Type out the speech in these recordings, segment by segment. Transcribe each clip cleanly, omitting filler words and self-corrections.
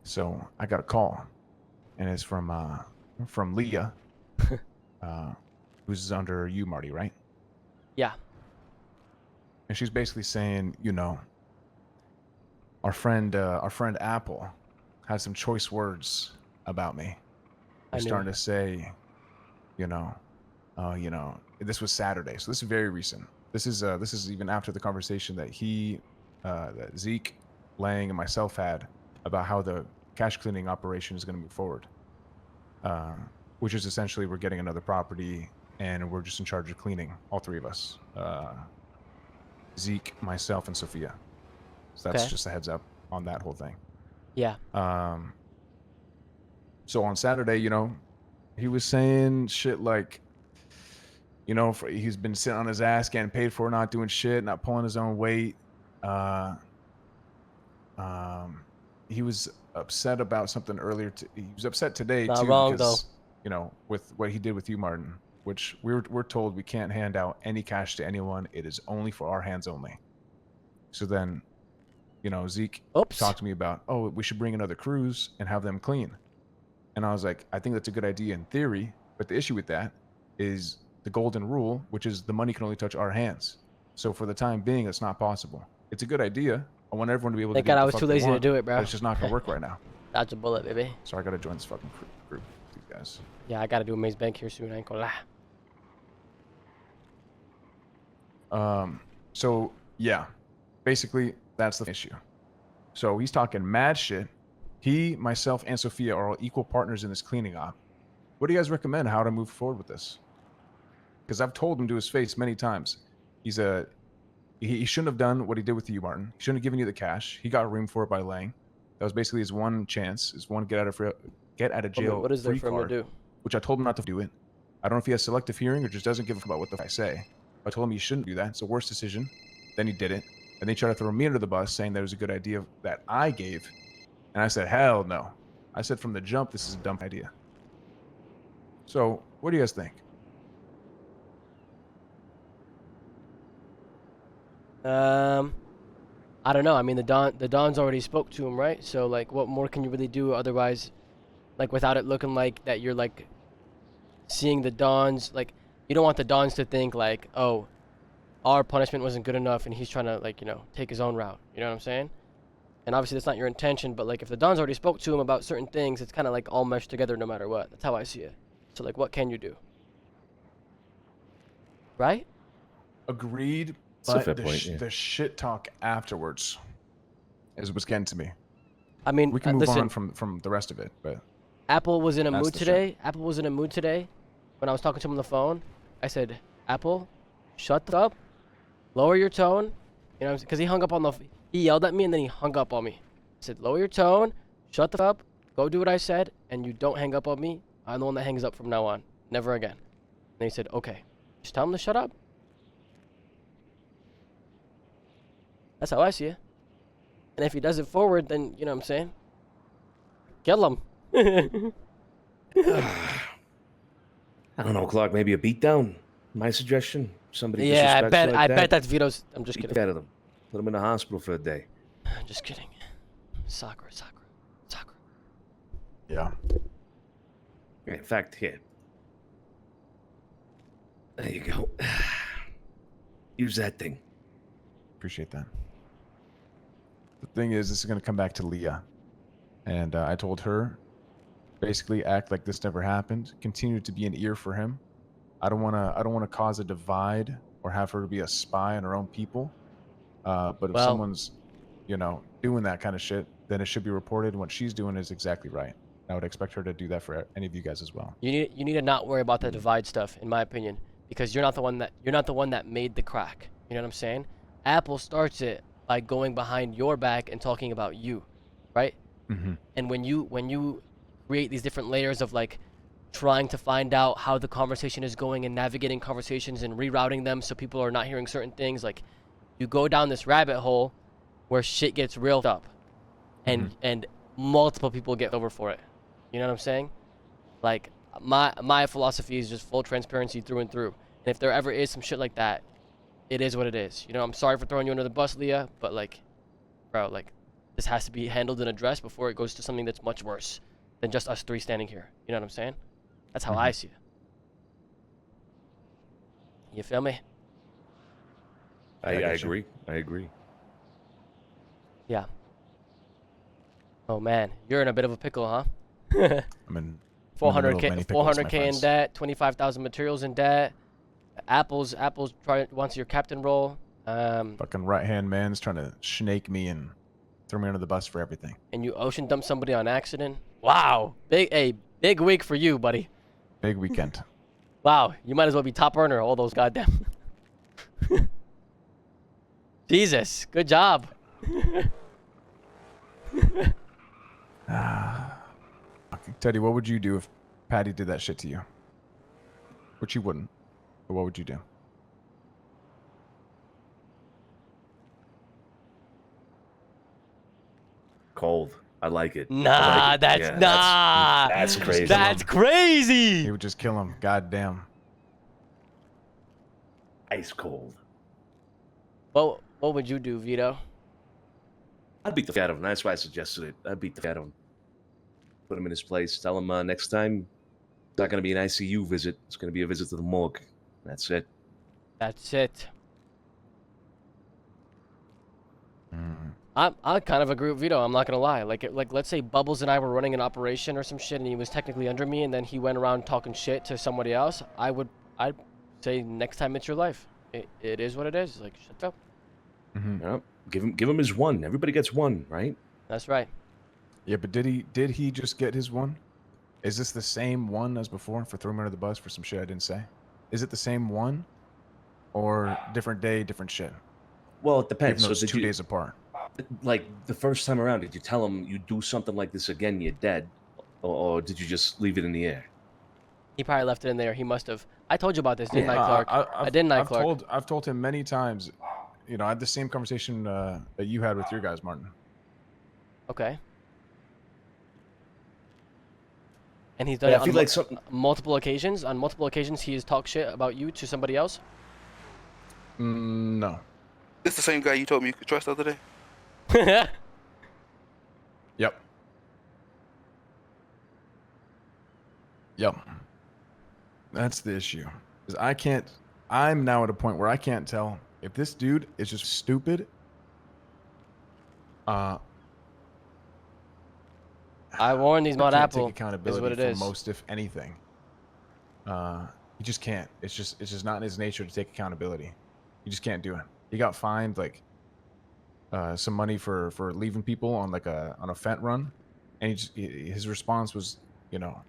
So I got a call, and it's from Leah, who's under you, Marty, right? Yeah. And she's basically saying, our friend Apple has some choice words about me. I They're knew. starting to say, you know, this was Saturday, so this is very recent. This is even after the conversation that Zeke, Lang, and myself had about how the cash cleaning operation is going to move forward. Which is essentially we're getting another property and we're just in charge of cleaning, all three of us. Zeke, myself, and Sophia. So that's just a heads up on that whole thing. Yeah. So on Saturday, he was saying shit like, he's been sitting on his ass, getting paid for not doing shit, not pulling his own weight. He was upset about something earlier. He was upset today Not too wrong, because with what he did with you, Martin, which we're told we can't hand out any cash to anyone. It is only for our hands only. So then, Zeke talked to me about, we should bring in other crews and have them clean. And I was like, I think that's a good idea in theory, but the issue with that is the golden rule, which is the money can only touch our hands. So for the time being, it's not possible. It's a good idea. I want everyone to be able to do God, what I the was fuck too they lazy want, to do it, bro. but it's just not going to work right now. Dodge a bullet, baby. So I got to join this fucking group with you guys. Yeah, I got to do a maze bank here soon. I ain't gonna lie. So, yeah. Basically, that's the issue. So he's talking mad shit. He, myself, and Sophia are all equal partners in this cleaning op. What do you guys recommend how to move forward with this? Because I've told him to his face many times. He shouldn't have done what he did with you, Martin. He shouldn't have given you the cash. He got room for it by Lang. That was basically his one chance, his one get out of jail what is there free for him card, to do? which I told him not to do it. I don't know if he has selective hearing or just doesn't give a fuck about what the fuck I say. I told him he shouldn't do that. It's the worst decision. Then he did it. And they tried to throw me under the bus, saying that it was a good idea that I gave. And I said, hell no. I said from the jump, this is a dumb idea. So, what do you guys think? I don't know. I mean, the Dons already spoke to him, right? So, like, what more can you really do otherwise, like, without it looking like that you're, like, seeing the Dons, like, you don't want the Dons to think, like, oh, our punishment wasn't good enough and he's trying to, like, take his own route. You know what I'm saying? And obviously that's not your intention, but, like, if the Dons already spoke to him about certain things, it's kind of, like, all meshed together no matter what. That's how I see it. So, like, what can you do? Right? Agreed. But the shit talk afterwards is what's getting to me. I mean, we can move on from the rest of it, but Apple was in a mood today. Apple was in a mood today. When I was talking to him on the phone, I said, "Apple, shut up, lower your tone." You know, because he hung up on he yelled at me and then he hung up on me. I said, "Lower your tone, shut the up, go do what I said, and you don't hang up on me. I'm the one that hangs up from now on, never again." And he said, "Okay, just tell him to shut up." That's how I see it. And if he does it forward, then, you know what I'm saying? Kill him. I don't know, Clark. Maybe a beatdown. My suggestion. Somebody. Yeah, I that, bet that's Vito's. I'm just kidding. Out of them. Put him in the hospital for a day. Just kidding. Sakura. Yeah. In fact, here. There you go. Use that thing. Appreciate that. The thing is, this is going to come back to Leah. And I told her, basically act like this never happened. Continue to be an ear for him. I don't want to cause a divide or have her be a spy on her own people. But if someone's, doing that kind of shit, then it should be reported. And what she's doing is exactly right. I would expect her to do that for any of you guys as well. You need to not worry about the divide stuff, in my opinion, because you're not the one that made the crack. You know what I'm saying? Apple starts it by going behind your back and talking about you, right? Mm-hmm. And when you create these different layers of, like, trying to find out how the conversation is going and navigating conversations and rerouting them so people are not hearing certain things, like, you go down this rabbit hole where shit gets reeled up, and multiple people get over for it. You know what I'm saying? Like, my philosophy is just full transparency through and through. And if there ever is some shit like that, it is what it is. You know, I'm sorry for throwing you under the bus, Leah, but, like, bro, like, this has to be handled and addressed before it goes to something that's much worse than just us three standing here. You know what I'm saying? That's how I see it. You feel me? I agree. I agree. Yeah. Oh man, you're in a bit of a pickle, huh? I'm in 400k, 400k in debt, 25,000 materials in debt. Apple's wants your captain role. Fucking right hand man's trying to snake me and throw me under the bus for everything. And you ocean dump somebody on accident. Wow, big week for you, buddy. Big weekend. Wow, you might as well be top earner. All those goddamn. Jesus, good job. Teddy, what would you do if Patty did that shit to you? Which you wouldn't. But what would you do? Cold. I like it. Nah, I like it. that's Yeah, nah. That's crazy. That's crazy. He would just kill him. God damn. Ice cold. What would you do, Vito? I'd beat the fuck out of him. That's why I suggested it. I'd beat the fuck out of him. Put him in his place. Tell him next time it's not going to be an ICU visit. It's going to be a visit to the morgue. That's it. That's it. Mm. I kind of agree with Vito. I'm not gonna lie. Like let's say Bubbles and I were running an operation or some shit, and he was technically under me, and then he went around talking shit to somebody else. I'd say next time it's your life. It is what it is. Like shut up. Mm-hmm. Yep. Give him his one. Everybody gets one, right? That's right. Yeah, but did he just get his one? Is this the same one as before for throwing me under the bus for some shit I didn't say? Is it the same one, or different day, different shit? Well, it Even depends. though So it's did 2 you, days apart. like the first time around, did you tell him you do something like this again, you're dead, or did you just leave it in the air? He probably left it in there. He must have. I told you about this, didn't I, Uh, Clark? Didn't I, Clark? I've told him many times. You know, I had the same conversation that you had with your guys, Martin. Okay. And he's done Yeah, it I feel on like something. multiple occasions. On multiple occasions, he has talked shit about you to somebody else. No. This the same guy you told me you could trust the other day? Yep. Yep. That's the issue. Is I'm now at a point where I can't tell if this dude is just stupid. I warned he's not can't Apple. take accountability Is what it for is. most, if anything. He just can't. It's just not in his nature to take accountability. He just can't do it. He got fined like some money for leaving people on like on a fent run, and his response was, you know,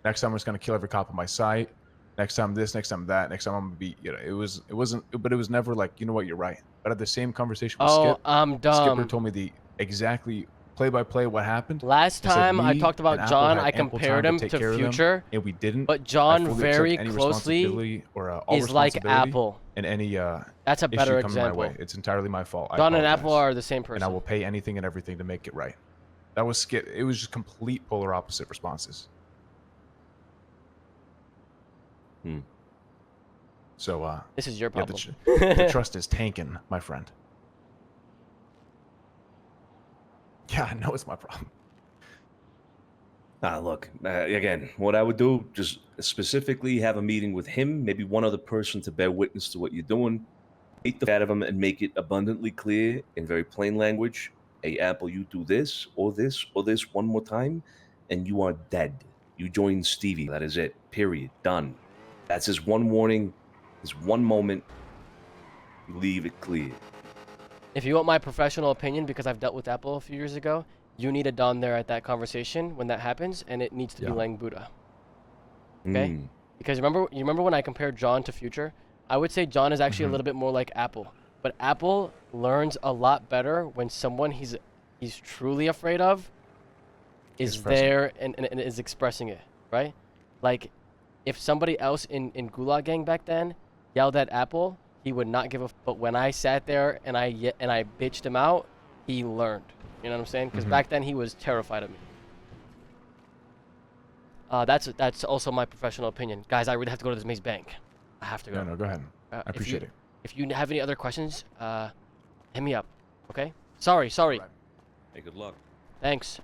next time I'm just gonna kill every cop on my site. Next time this, next time that, next time I'm gonna be, you know, it was never like, you know what, you're right. But I had the same conversation with Oh, Skip. I'm dumb. Skipper told me the exactly play-by-play what happened. Last He said time I me talked and about Apple John, had I ample compared time him take to care of them, Future, and we didn't. but I John fully very accept any closely responsibility or all is like responsibility Apple. and any That's a better issue coming my example. way. It's entirely my fault. John I and Apple apologize. are the same person. And I will pay anything and everything to make it right. That was Skip. It was just complete polar opposite responses. So This is your yeah, problem. the trust is tanking, my friend. Yeah, I know it's my problem. Look, again, what I would do, just specifically have a meeting with him, maybe one other person to bear witness to what you're doing, beat the f*** out of him and make it abundantly clear in very plain language, hey, Apple, you do this or this or this one more time, and you are dead. You join Stevie. That is it. Period. Done. That's his one warning, his one moment. Leave it clear. If you want my professional opinion, because I've dealt with Apple a few years ago, you need a Don there at that conversation when that happens, and it needs to be Lang Buddha. Okay? Because you remember when I compared John to Future? I would say John is actually a little bit more like Apple. But Apple learns a lot better when someone he's truly afraid of is there and is expressing it, right? Like, if somebody else in Gulag Gang back then yelled at Apple, he would not give a. But when I sat there and I bitched him out, he learned. You know what I'm saying? Because back then he was terrified of me. That's also my professional opinion, guys. I really have to go to this Maze Bank. I have to go. No, go ahead. I appreciate it. If you have any other questions, hit me up. Okay? Sorry. Right. Hey, good luck. Thanks.